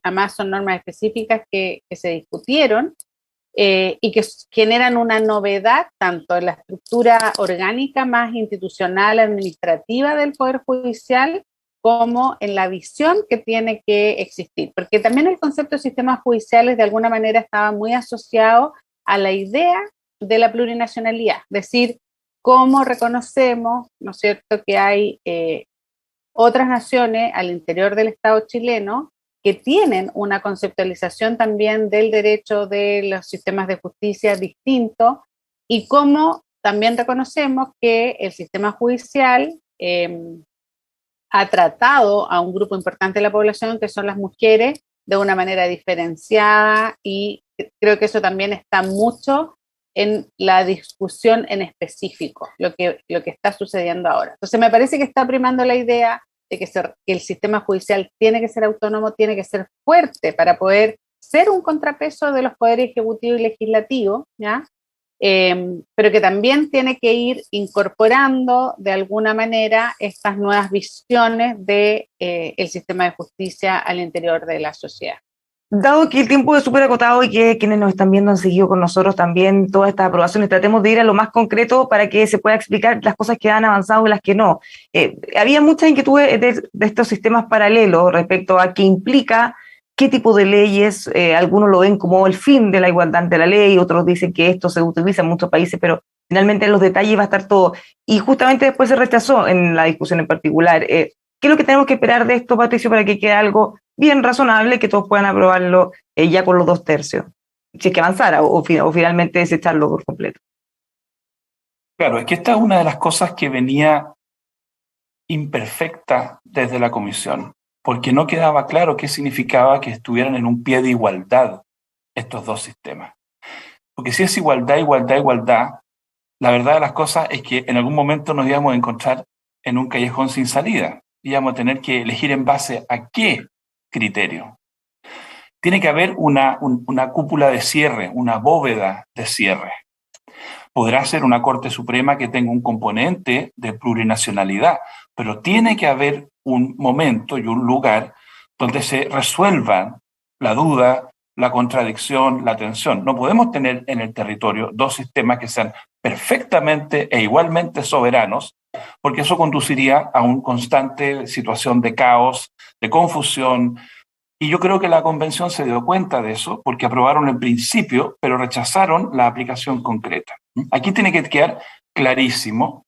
además son normas específicas que se discutieron y que generan una novedad tanto en la estructura orgánica más institucional, administrativa del Poder Judicial, como en la visión que tiene que existir. Porque también el concepto de sistemas judiciales de alguna manera estaba muy asociado a la idea de la plurinacionalidad, es decir, cómo reconocemos, ¿no es cierto?, que hay otras naciones al interior del Estado chileno que tienen una conceptualización también del derecho de los sistemas de justicia distinto y cómo también reconocemos que el sistema judicial ha tratado a un grupo importante de la población, que son las mujeres, de una manera diferenciada, y creo que eso también está mucho en la discusión en específico, lo que está sucediendo ahora. Entonces me parece que está primando la idea de que el sistema judicial tiene que ser autónomo, tiene que ser fuerte para poder ser un contrapeso de los poderes ejecutivo y legislativo, ¿ya? Pero que también tiene que ir incorporando de alguna manera estas nuevas visiones del sistema de justicia al interior de la sociedad. Dado que el tiempo es súper acotado y que quienes nos están viendo han seguido con nosotros también todas estas aprobaciones, tratemos de ir a lo más concreto para que se pueda explicar las cosas que han avanzado y las que no. Había mucha inquietud de estos sistemas paralelos respecto a qué implica, qué tipo de leyes. Algunos lo ven como el fin de la igualdad ante la ley, otros dicen que esto se utiliza en muchos países, pero finalmente en los detalles va a estar todo. Y justamente después se rechazó en la discusión en particular. ¿Qué es lo que tenemos que esperar de esto, Patricio, para que quede algo bien razonable, que todos puedan aprobarlo ya con los 2/3? Si es que avanzara o finalmente desecharlo por completo. Claro, es que esta es una de las cosas que venía imperfecta desde la comisión, porque no quedaba claro qué significaba que estuvieran en un pie de igualdad estos dos sistemas. Porque si es igualdad, igualdad, igualdad, la verdad de las cosas es que en algún momento nos íbamos a encontrar en un callejón sin salida. Íbamos a tener que elegir en base a qué criterio. Tiene que haber una cúpula de cierre, una bóveda de cierre. Podrá ser una Corte Suprema que tenga un componente de plurinacionalidad, pero tiene que haber un momento y un lugar donde se resuelvan la duda, la contradicción, la tensión. No podemos tener en el territorio dos sistemas que sean perfectamente e igualmente soberanos, porque eso conduciría a una constante situación de caos, de confusión. Y yo creo que la convención se dio cuenta de eso porque aprobaron el principio, pero rechazaron la aplicación concreta. Aquí tiene que quedar clarísimo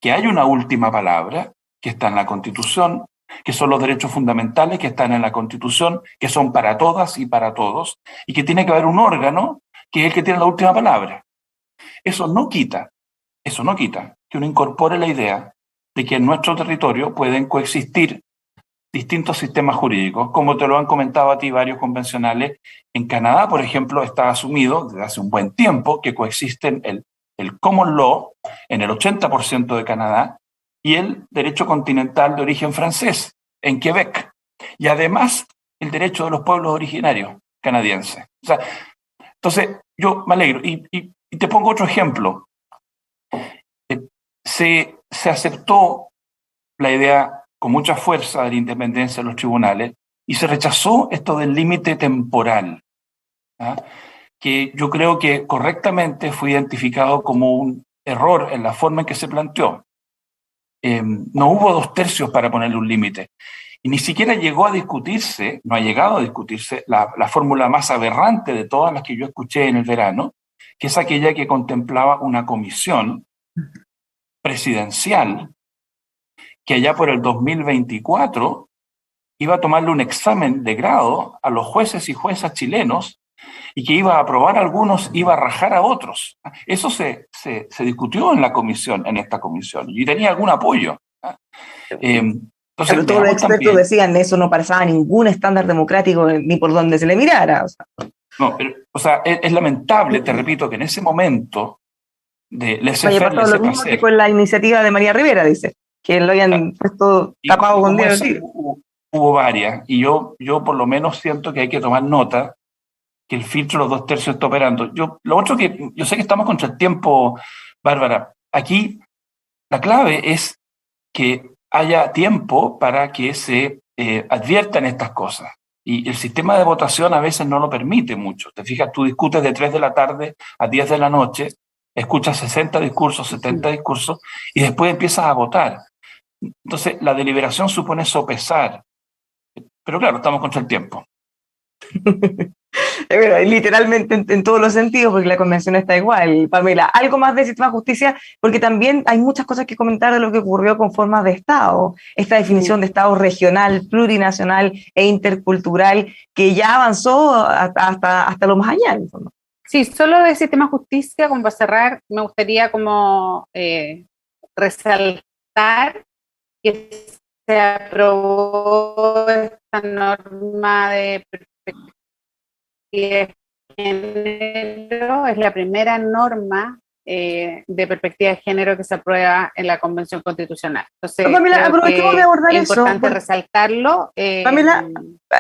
que hay una última palabra que está en la Constitución, que son los derechos fundamentales que están en la Constitución, que son para todas y para todos, y que tiene que haber un órgano que es el que tiene la última palabra. Eso no quita que uno incorpore la idea de que en nuestro territorio pueden coexistir distintos sistemas jurídicos, como te lo han comentado a ti varios convencionales. En Canadá, por ejemplo, está asumido desde hace un buen tiempo que coexisten el common law en el 80% de Canadá y el derecho continental de origen francés en Quebec. Y además el derecho de los pueblos originarios canadienses. O sea, entonces, yo me alegro. Y te pongo otro ejemplo. Se aceptó la idea con mucha fuerza de la independencia de los tribunales y se rechazó esto del límite temporal, ¿ah? Que yo creo que correctamente fue identificado como un error en la forma en que se planteó. No hubo 2/3 para ponerle un límite. Y ni siquiera llegó a discutirse, no ha llegado a discutirse la fórmula más aberrante de todas las que yo escuché en el verano, que es aquella que contemplaba una comisión presidencial que allá por el 2024 iba a tomarle un examen de grado a los jueces y juezas chilenos y que iba a aprobar a algunos, iba a rajar a otros. Eso se discutió en la comisión, en esta comisión, y tenía algún apoyo. Entonces, pero todos los expertos también decían eso no pasaba ningún estándar democrático ni por donde se le mirara. No, pero, es lamentable, te repito, que en ese momento de laissez-faire, lo mismo que con la iniciativa de María Rivera, dice, que lo habían puesto tapado con dedo. Hubo varias, y yo por lo menos siento que hay que tomar nota que el filtro de los 2/3 está operando. Lo otro que yo sé que estamos contra el tiempo, Bárbara. Aquí la clave es que haya tiempo para que se adviertan estas cosas. Y el sistema de votación a veces no lo permite mucho. Te fijas, tú discutes de 3 de la tarde a 10 de la noche, escuchas 60 discursos, 70 discursos, y después empiezas a votar. Entonces, la deliberación supone sopesar. Pero claro, estamos contra el tiempo. Literalmente en todos los sentidos, porque la convención está igual. Pamela, algo más del sistema de justicia, porque también hay muchas cosas que comentar de lo que ocurrió con formas de Estado, esta definición de Estado regional, plurinacional e intercultural, que ya avanzó hasta lo más allá. ¿No? Sí, solo del sistema de justicia, como para cerrar, me gustaría como resaltar que se aprobó esta norma de género es la primera norma de perspectiva de género que se aprueba en la Convención Constitucional. Entonces, Pamela, aprovechemos de abordar es eso. importante resaltarlo. Pamela,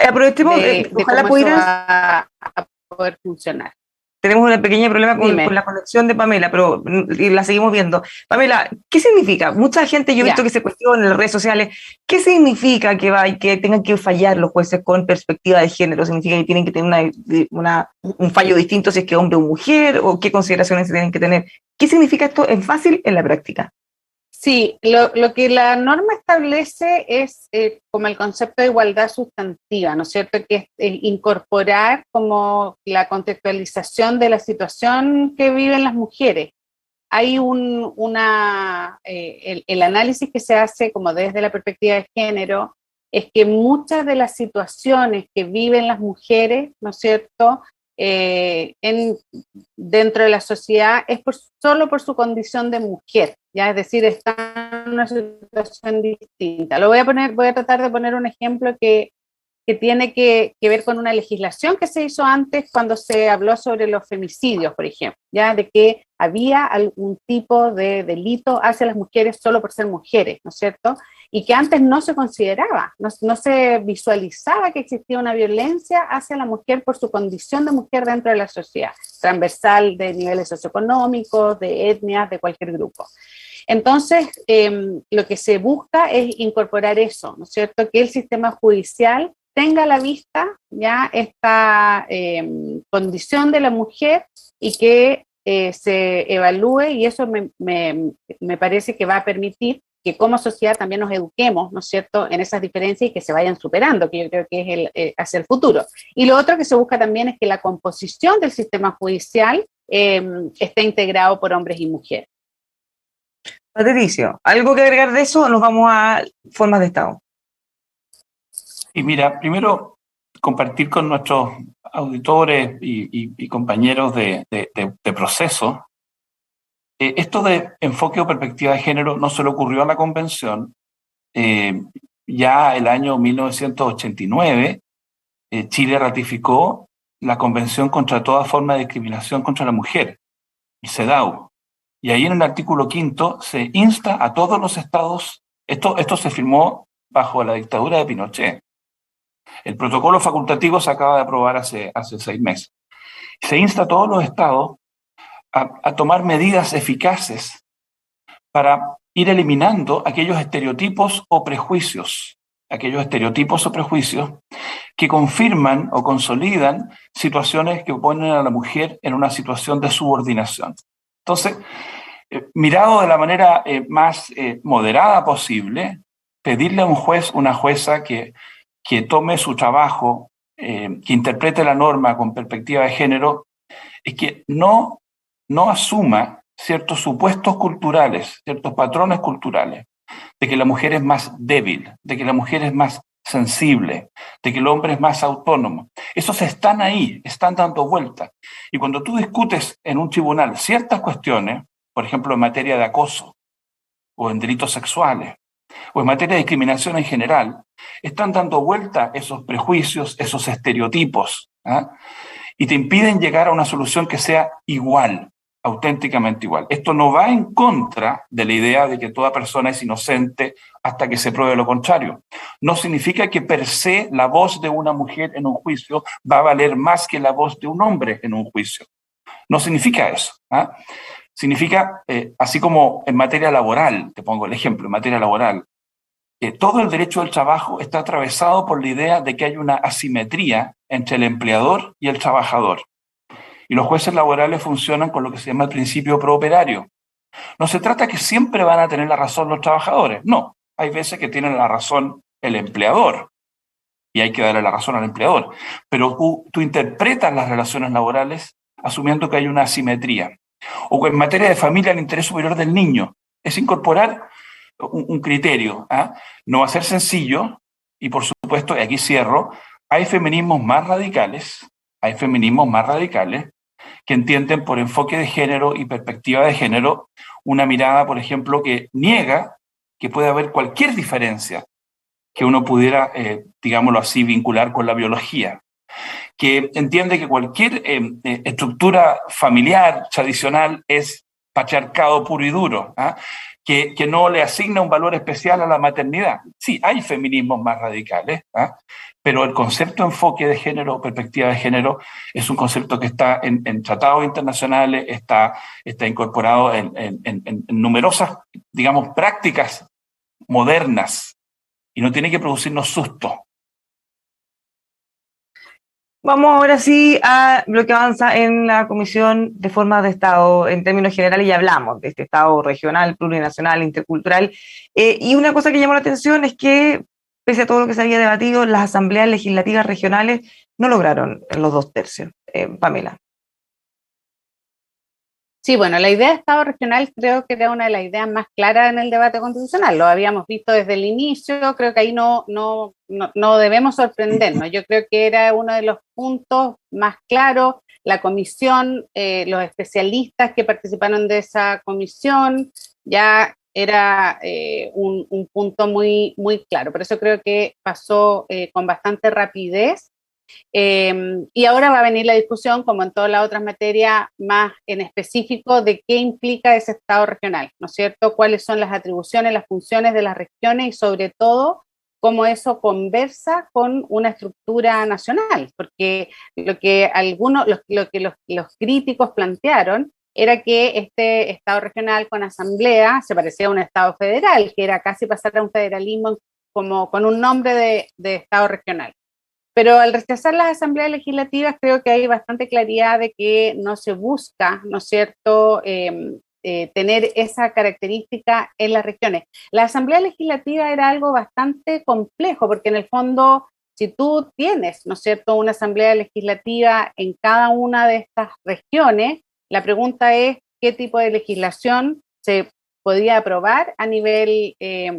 aprovechemos, de ojalá cómo pudieras. eso va a poder funcionar. Tenemos un pequeño problema con la conexión de Pamela, pero y la seguimos viendo. Pamela, ¿qué significa? Mucha gente, yo he visto que se cuestiona en las redes sociales, ¿qué significa que tengan que fallar los jueces con perspectiva de género? ¿Significa que tienen que tener un fallo distinto si es que hombre o mujer? ¿O qué consideraciones se tienen que tener? ¿Qué significa esto en fácil en la práctica? Sí, lo que la norma establece es como el concepto de igualdad sustantiva, ¿no es cierto? Que es incorporar como la contextualización de la situación que viven las mujeres. Hay el análisis que se hace como desde la perspectiva de género es que muchas de las situaciones que viven las mujeres, ¿no es cierto?, dentro de la sociedad es solo por su condición de mujer, ¿ya? Es decir, están en una situación distinta. Voy a tratar de poner un ejemplo que tiene que ver con una legislación que se hizo antes cuando se habló sobre los femicidios, por ejemplo, ya de que había algún tipo de delito hacia las mujeres solo por ser mujeres, ¿no es cierto? Y que antes no se consideraba, no se visualizaba que existía una violencia hacia la mujer por su condición de mujer dentro de la sociedad, transversal de niveles socioeconómicos, de etnias, de cualquier grupo. Entonces, lo que se busca es incorporar eso, ¿no es cierto? Que el sistema judicial tenga a la vista ya esta condición de la mujer y que se evalúe, y eso me parece que va a permitir que como sociedad también nos eduquemos, ¿no es cierto?, en esas diferencias y que se vayan superando, que yo creo que es hacia el futuro. Y lo otro que se busca también es que la composición del sistema judicial esté integrado por hombres y mujeres. Patricio, ¿algo que agregar de eso o nos vamos a formas de Estado? Y mira, primero compartir con nuestros auditores y compañeros de proceso. Esto de enfoque o perspectiva de género no se le ocurrió a la convención. Ya el año 1989, Chile ratificó la Convención contra toda forma de discriminación contra la mujer, el CEDAW. Y ahí en el artículo 5 se insta a todos los estados, esto se firmó bajo la dictadura de Pinochet. El protocolo facultativo se acaba de aprobar hace 6 meses. Se insta a todos los estados a tomar medidas eficaces para ir eliminando aquellos estereotipos o prejuicios que confirman o consolidan situaciones que ponen a la mujer en una situación de subordinación. Entonces, mirado de la manera más moderada posible, pedirle a un juez, una jueza que tome su trabajo, que interprete la norma con perspectiva de género, es que no asuma ciertos supuestos culturales, ciertos patrones culturales, de que la mujer es más débil, de que la mujer es más sensible, de que el hombre es más autónomo. Esos están ahí, están dando vueltas. Y cuando tú discutes en un tribunal ciertas cuestiones, por ejemplo, en materia de acoso, o en delitos sexuales, o en materia de discriminación en general, están dando vuelta esos prejuicios, esos estereotipos, y te impiden llegar a una solución que sea igual, auténticamente igual. Esto no va en contra de la idea de que toda persona es inocente hasta que se pruebe lo contrario. No significa que per se la voz de una mujer en un juicio va a valer más que la voz de un hombre en un juicio. No significa eso. Significa, así como en materia laboral, te pongo el ejemplo, en materia laboral, todo el derecho del trabajo está atravesado por la idea de que hay una asimetría entre el empleador y el trabajador. Y los jueces laborales funcionan con lo que se llama el principio pro operario. No se trata que siempre van a tener la razón los trabajadores, no. Hay veces que tienen la razón el empleador y hay que darle la razón al empleador. Pero tú interpretas las relaciones laborales asumiendo que hay una asimetría. O en materia de familia, el interés superior del niño es incorporar un criterio. No va a ser sencillo y, por supuesto, y aquí cierro, hay feminismos más radicales que entienden por enfoque de género y perspectiva de género una mirada, por ejemplo, que niega que puede haber cualquier diferencia que uno pudiera, digámoslo así, vincular con la biología. que entiende que cualquier estructura familiar tradicional es patriarcado puro y duro, ¿ah? Que no le asigna un valor especial a la maternidad. Sí, hay feminismos más radicales, ¿ah? Pero el concepto de enfoque de género, perspectiva de género, es un concepto que está en tratados internacionales, está incorporado en numerosas, digamos, prácticas modernas, y no tiene que producirnos susto. Vamos ahora sí a lo que avanza en la Comisión de Formas de Estado. En términos generales ya hablamos de este Estado regional, plurinacional, intercultural. Y una cosa que llamó la atención es que, pese a todo lo que se había debatido, las asambleas legislativas regionales no lograron los 2/3. Pamela. Sí, bueno, la idea de Estado regional creo que era una de las ideas más claras en el debate constitucional. Lo habíamos visto desde el inicio, creo que ahí no debemos sorprendernos. Yo creo que era uno de los puntos más claros. La comisión, los especialistas que participaron de esa comisión, ya era un punto muy, muy claro. Por eso creo que pasó con bastante rapidez. Y ahora va a venir la discusión, como en todas las otras materias, más en específico de qué implica ese Estado regional, ¿no es cierto? Cuáles son las atribuciones, las funciones de las regiones y sobre todo cómo eso conversa con una estructura nacional, porque lo que los críticos plantearon era que este Estado regional con asamblea se parecía a un Estado federal, que era casi pasar a un federalismo como con un nombre de Estado regional. Pero al rechazar las asambleas legislativas creo que hay bastante claridad de que no se busca, ¿no es cierto?, tener esa característica en las regiones. La asamblea legislativa era algo bastante complejo, porque en el fondo, si tú tienes, ¿no es cierto?, una asamblea legislativa en cada una de estas regiones, la pregunta es qué tipo de legislación se podía aprobar a nivel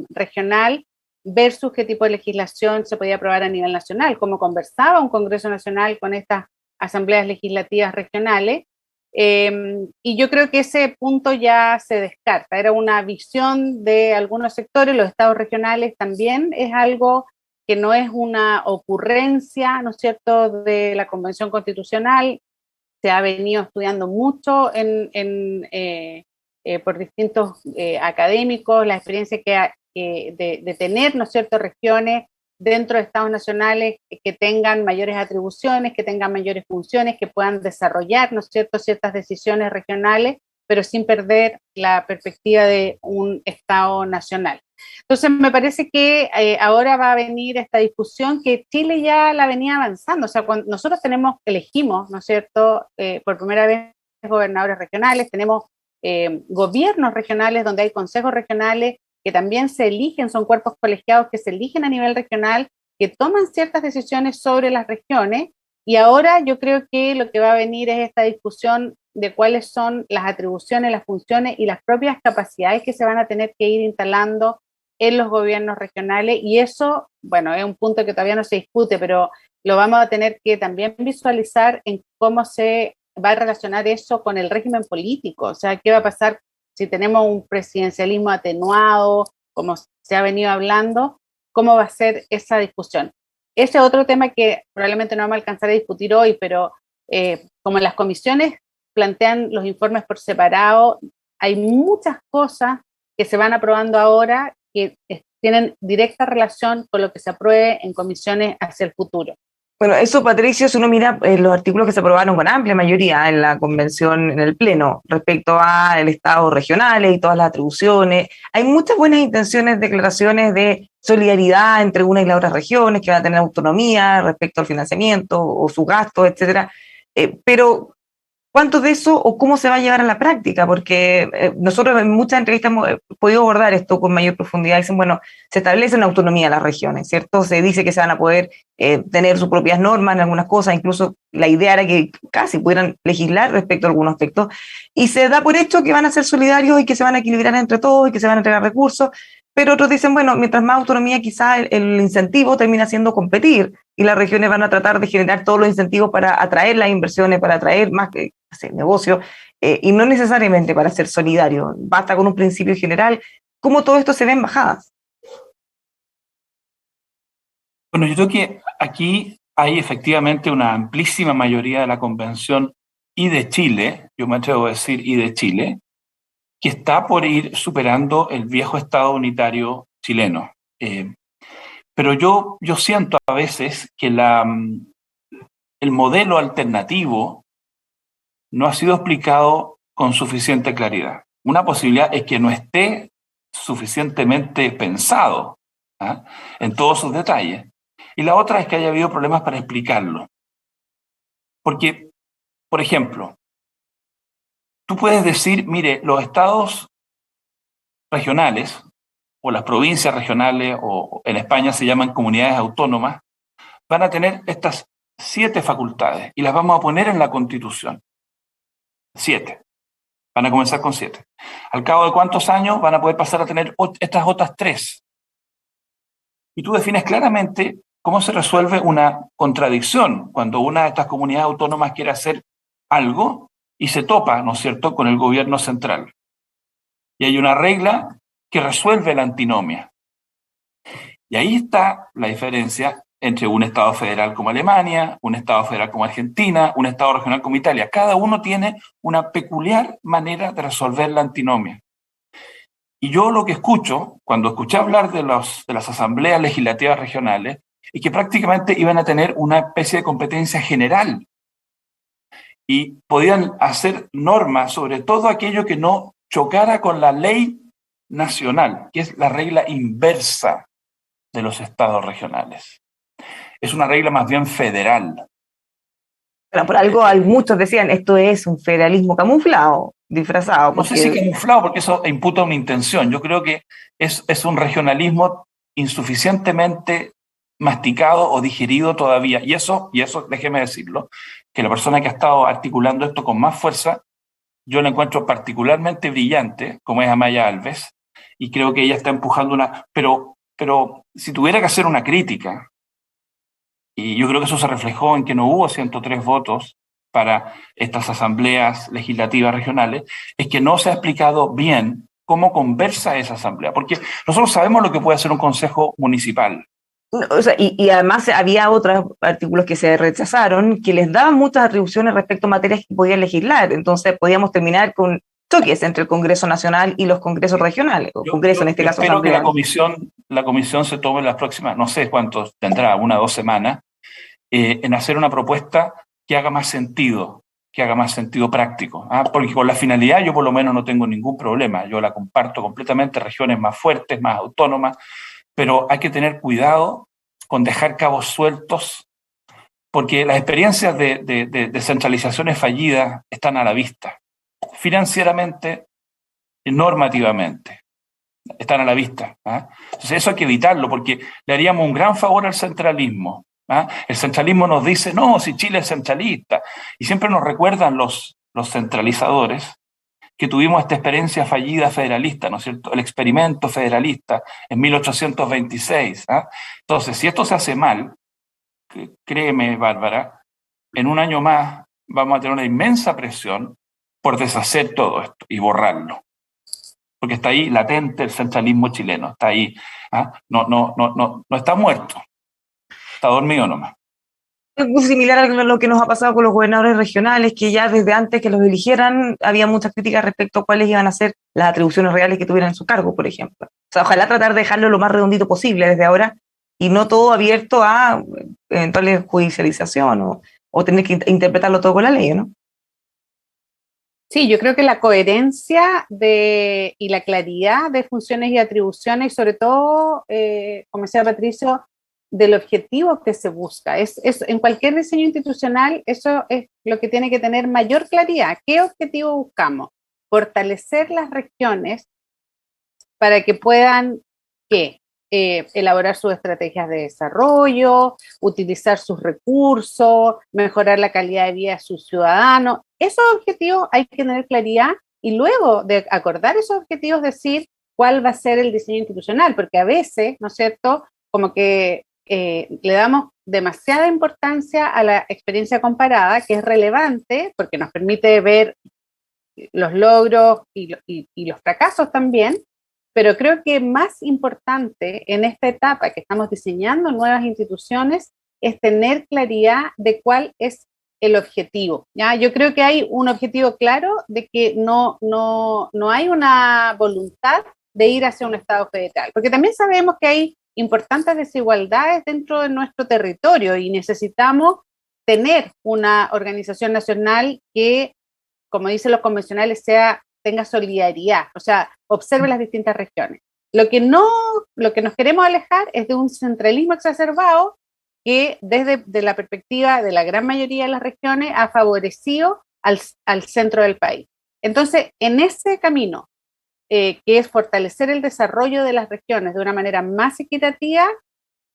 regional versus qué tipo de legislación se podía aprobar a nivel nacional, cómo conversaba un Congreso Nacional con estas asambleas legislativas regionales, y yo creo que ese punto ya se descarta, era una visión de algunos sectores, los estados regionales también es algo que no es una ocurrencia, ¿no es cierto?, de la Convención Constitucional, se ha venido estudiando mucho por distintos académicos, la experiencia de tener, ¿no es cierto?, regiones dentro de estados nacionales que tengan mayores atribuciones, que tengan mayores funciones, que puedan desarrollar, ¿no es cierto?, ciertas decisiones regionales, pero sin perder la perspectiva de un Estado nacional. Entonces, me parece que ahora va a venir esta discusión que Chile ya la venía avanzando. O sea, cuando nosotros elegimos, ¿no es cierto?, por primera vez gobernadores regionales, tenemos gobiernos regionales donde hay consejos regionales que también se eligen, son cuerpos colegiados que se eligen a nivel regional, que toman ciertas decisiones sobre las regiones, y ahora yo creo que lo que va a venir es esta discusión de cuáles son las atribuciones, las funciones y las propias capacidades que se van a tener que ir instalando en los gobiernos regionales, y eso, bueno, es un punto que todavía no se discute, pero lo vamos a tener que también visualizar en cómo se va a relacionar eso con el régimen político, o sea, qué va a pasar si tenemos un presidencialismo atenuado, como se ha venido hablando, ¿cómo va a ser esa discusión? Ese es otro tema que probablemente no vamos a alcanzar a discutir hoy, pero como las comisiones plantean los informes por separado, hay muchas cosas que se van aprobando ahora que tienen directa relación con lo que se apruebe en comisiones hacia el futuro. Bueno, eso, Patricio, si uno mira los artículos que se aprobaron con amplia mayoría en la convención, en el Pleno, respecto al Estado regionales y todas las atribuciones, hay muchas buenas intenciones, declaraciones de solidaridad entre una y las otras regiones, que van a tener autonomía respecto al financiamiento o sus gastos, etcétera. Pero ¿cuánto de eso o cómo se va a llevar a la práctica? Porque nosotros en muchas entrevistas hemos podido abordar esto con mayor profundidad. Dicen, bueno, se establece una autonomía de las regiones, ¿cierto? Se dice que se van a poder tener sus propias normas en algunas cosas, incluso la idea era que casi pudieran legislar respecto a algunos aspectos, y se da por hecho que van a ser solidarios y que se van a equilibrar entre todos y que se van a entregar recursos, pero otros dicen, bueno, mientras más autonomía quizá el incentivo termina siendo competir, y las regiones van a tratar de generar todos los incentivos para atraer las inversiones, para atraer más negocio, y no necesariamente para ser solidario, basta con un principio general. ¿Cómo todo esto se ve en bajadas? Bueno, yo creo que aquí hay efectivamente una amplísima mayoría de la Convención y de Chile, yo me atrevo a decir y de Chile, que está por ir superando el viejo Estado unitario chileno. Pero yo siento a veces que el modelo alternativo no ha sido explicado con suficiente claridad. Una posibilidad es que no esté suficientemente pensado, ¿ah?, en todos sus detalles. Y la otra es que haya habido problemas para explicarlo. Porque, por ejemplo, tú puedes decir, mire, los estados regionales o las provincias regionales, o en España se llaman comunidades autónomas, van a tener estas 7 facultades y las vamos a poner en la Constitución. 7. Van a comenzar con 7. Al cabo de cuántos años van a poder pasar a tener estas otras 3. Y tú defines claramente cómo se resuelve una contradicción cuando una de estas comunidades autónomas quiere hacer algo y se topa, ¿no es cierto?, con el gobierno central. Y hay una regla que resuelve la antinomia. Y ahí está la diferencia entre un Estado federal como Alemania, un Estado federal como Argentina, un Estado regional como Italia. Cada uno tiene una peculiar manera de resolver la antinomia. Y yo lo que escucho, cuando escuché hablar de las asambleas legislativas regionales, es que prácticamente iban a tener una especie de competencia general y podían hacer normas sobre todo aquello que no chocara con la ley nacional, que es la regla inversa de los estados regionales. Es una regla más bien federal. Pero por algo muchos decían, esto es un federalismo camuflado, disfrazado. No sé si camuflado, porque eso imputa una intención. Yo creo que es un regionalismo insuficientemente masticado o digerido todavía. Y eso, déjeme decirlo, que la persona que ha estado articulando esto con más fuerza, yo la encuentro particularmente brillante, como es Amaya Alves, y creo que ella está empujando una... Pero si tuviera que hacer una crítica, y yo creo que eso se reflejó en que no hubo 103 votos para estas asambleas legislativas regionales, es que no se ha explicado bien cómo conversa esa asamblea, porque nosotros sabemos lo que puede hacer un consejo municipal. O sea, y además había otros artículos que se rechazaron que les daban muchas atribuciones respecto a materias que podían legislar, entonces podíamos terminar con choques entre el Congreso Nacional y los congresos regionales, o Congreso en este caso. Espero que la comisión se tome las próximas, no sé cuántos tendrá, 1 o 2 semanas, en hacer una propuesta que haga más sentido práctico. Porque con la finalidad yo por lo menos no tengo ningún problema, yo la comparto completamente, regiones más fuertes, más autónomas, pero hay que tener cuidado con dejar cabos sueltos, porque las experiencias de descentralizaciones fallidas están a la vista, financieramente y normativamente. Están a la vista. Entonces eso hay que evitarlo, porque le haríamos un gran favor al centralismo. El centralismo nos dice, no, si Chile es centralista, y siempre nos recuerdan los centralizadores que tuvimos esta experiencia fallida federalista, ¿no es cierto?, el experimento federalista en 1826. Entonces, si esto se hace mal, créeme, Bárbara, en un año más vamos a tener una inmensa presión por deshacer todo esto y borrarlo. Porque está ahí latente el centralismo chileno, está ahí, no está muerto, está dormido nomás. Es muy similar a lo que nos ha pasado con los gobernadores regionales, que ya desde antes que los eligieran había muchas críticas respecto a cuáles iban a ser las atribuciones reales que tuvieran en su cargo, por ejemplo. O sea, ojalá tratar de dejarlo lo más redondito posible desde ahora y no todo abierto a eventuales judicialización o tener que interpretarlo todo con la ley, ¿no? Sí, yo creo que la coherencia y la claridad de funciones y atribuciones, y sobre todo, como decía Patricio, del objetivo que se busca. En cualquier diseño institucional, eso es lo que tiene que tener mayor claridad. ¿Qué objetivo buscamos? Fortalecer las regiones para que puedan, elaborar sus estrategias de desarrollo, utilizar sus recursos, mejorar la calidad de vida de sus ciudadanos. Esos objetivos hay que tener claridad y luego de acordar esos objetivos decir cuál va a ser el diseño institucional, porque a veces, ¿no es cierto?, como que le damos demasiada importancia a la experiencia comparada, que es relevante porque nos permite ver los logros y los fracasos también, pero creo que más importante en esta etapa que estamos diseñando nuevas instituciones es tener claridad de cuál es el objetivo, ¿ya? Yo creo que hay un objetivo claro de que no hay una voluntad de ir hacia un Estado federal, porque también sabemos que hay importantes desigualdades dentro de nuestro territorio y necesitamos tener una organización nacional que, como dicen los convencionales, tenga solidaridad, o sea, observe las distintas regiones. Lo que nos queremos alejar es de un centralismo exacerbado que desde la perspectiva de la gran mayoría de las regiones ha favorecido al centro del país. Entonces, en ese camino, que es fortalecer el desarrollo de las regiones de una manera más equitativa,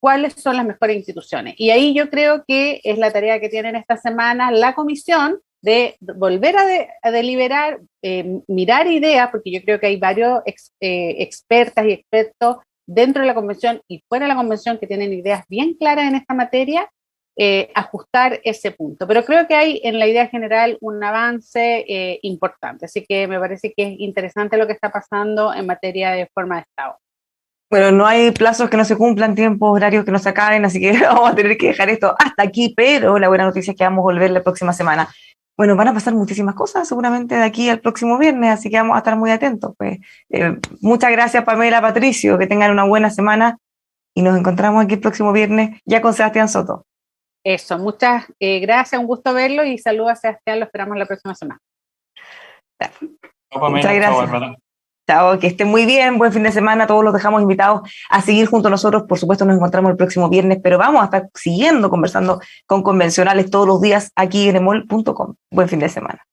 cuáles son las mejores instituciones. Y ahí yo creo que es la tarea que tienen esta semana la comisión de volver a deliberar, mirar ideas, porque yo creo que hay varios expertas y expertos dentro de la convención y fuera de la convención que tienen ideas bien claras en esta materia, ajustar ese punto. Pero creo que hay en la idea general un avance importante, así que me parece que es interesante lo que está pasando en materia de forma de Estado. Bueno, no hay plazos que no se cumplan, tiempos horarios que no se acaben, así que vamos a tener que dejar esto hasta aquí, pero la buena noticia es que vamos a volver la próxima semana. Bueno, van a pasar muchísimas cosas seguramente de aquí al próximo viernes, así que vamos a estar muy atentos. Pues. Muchas gracias, Pamela, Patricio, que tengan una buena semana y nos encontramos aquí el próximo viernes ya con Sebastián Soto. Eso, muchas gracias, un gusto verlo y saludos a Sebastián, lo esperamos la próxima semana. Muchas gracias. Chao, que estén muy bien, buen fin de semana, todos los dejamos invitados a seguir junto a nosotros, por supuesto nos encontramos el próximo viernes, pero vamos a estar siguiendo conversando con convencionales todos los días aquí en emol.com. Buen fin de semana.